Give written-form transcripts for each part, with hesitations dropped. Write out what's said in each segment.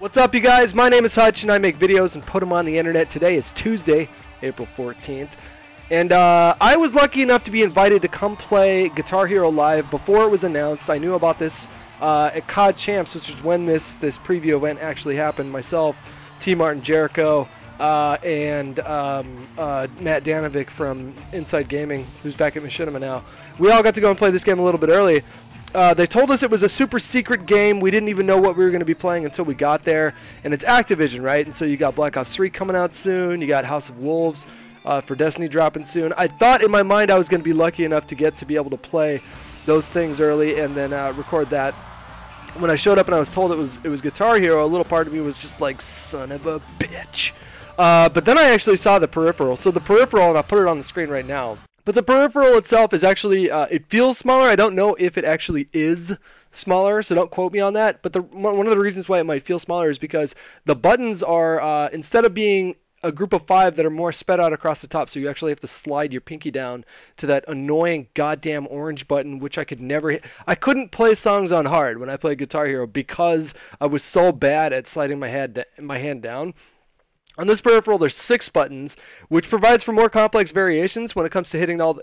What's up, you guys? My name is Hutch, and I make videos and put them on the internet. Today is Tuesday, April 14th, and I was lucky enough to be invited to come play Guitar Hero Live before it was announced. I knew about this at COD Champs, which is when this preview event actually happened. Myself, T. Martin Jericho, and Matt Danovic from Inside Gaming, who's back at Machinima now. We all got to go and play this game a little bit early. They told us it was a super secret game. We didn't even know what we were going to be playing until we got there. And it's Activision, right? And so you got Black Ops 3 coming out soon. You got House of Wolves for Destiny dropping soon. I thought in my mind I was going to be lucky enough to get to be able to play those things early and then record that. When I showed up and I was told it was Guitar Hero, a little part of me was just like, son of a bitch. But then I actually saw the peripheral. So the peripheral, and I'll put it on the screen right now. But the peripheral itself is actually, it feels smaller. I don't know if it actually is smaller, so don't quote me on that. But one of the reasons why it might feel smaller is because the buttons are, instead of being a group of 5 that are more spread out across the top, so you actually have to slide your pinky down to that annoying goddamn orange button, which I could never hit. I couldn't play songs on hard when I played Guitar Hero because I was so bad at sliding my hand down. On this peripheral, there's 6 buttons, which provides for more complex variations when it comes to hitting all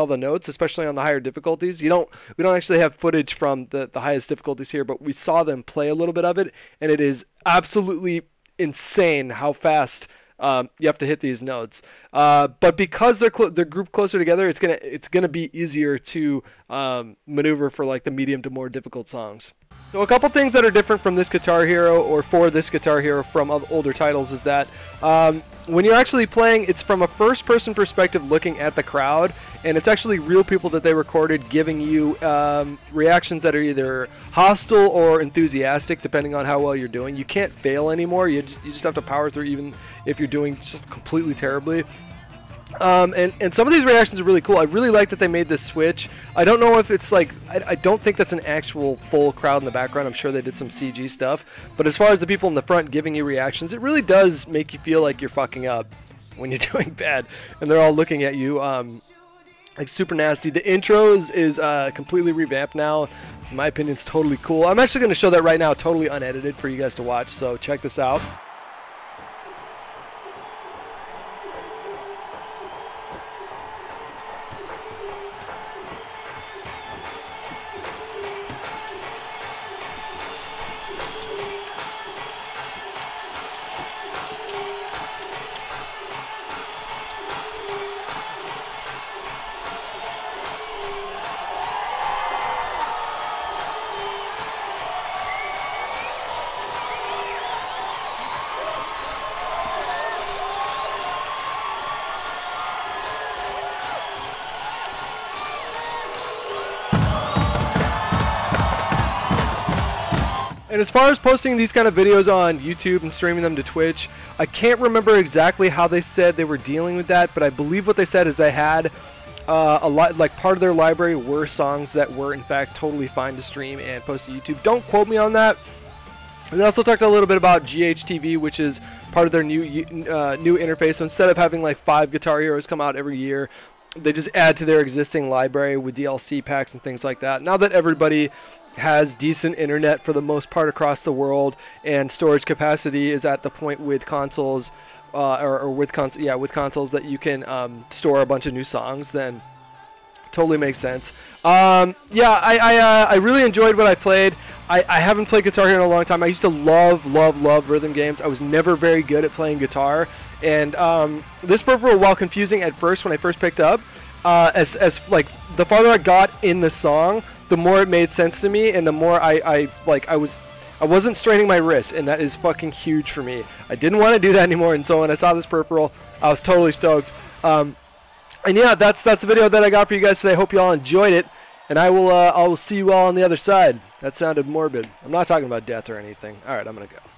the notes, especially on the higher difficulties. We don't actually have footage from the highest difficulties here, but we saw them play a little bit of it, and it is absolutely insane how fast you have to hit these notes. But because they're grouped closer together, it's gonna be easier to maneuver for like the medium to more difficult songs. So a couple things that are different from this Guitar Hero, or for this Guitar Hero from older titles, is that when you're actually playing, it's from a first-person perspective looking at the crowd, and it's actually real people that they recorded giving you reactions that are either hostile or enthusiastic, depending on how well you're doing. You can't fail anymore. You just have to power through even if you're doing just completely terribly. And some of these reactions are really cool. I really like that they made this switch. I don't know if it's like, I don't think that's an actual full crowd in the background. I'm sure they did some CG stuff. But as far as the people in the front giving you reactions, it really does make you feel like you're fucking up when you're doing bad. And they're all looking at you like super nasty. The intro is completely revamped now. In my opinion, it's totally cool. I'm actually going to show that right now, totally unedited for you guys to watch. So check this out. And as far as posting these kind of videos on YouTube and streaming them to Twitch, I can't remember exactly how they said they were dealing with that, but I believe what they said is they had a lot, like part of their library were songs that were in fact totally fine to stream and post to YouTube. Don't quote me on that. And they also talked a little bit about GHTV, which is part of their new interface. So instead of having like 5 Guitar Heroes come out every year, they just add to their existing library with DLC packs and things like that. Now that everybody has decent internet for the most part across the world, and storage capacity is at the point with consoles, with consoles that you can store a bunch of new songs, then totally makes sense. Yeah, I really enjoyed what I played. I haven't played Guitar Hero in a long time. I used to love rhythm games. I was never very good at playing guitar, and this peripheral, while confusing at first when I first picked up, as like the farther I got in the song, the more it made sense to me, and the more I wasn't straining my wrists, and that is fucking huge for me. I didn't want to do that anymore, and so when I saw this peripheral, I was totally stoked. And yeah, that's the video that I got for you guys today. I hope you all enjoyed it, and I will see you all on the other side. That sounded morbid. I'm not talking about death or anything. All right, I'm gonna go.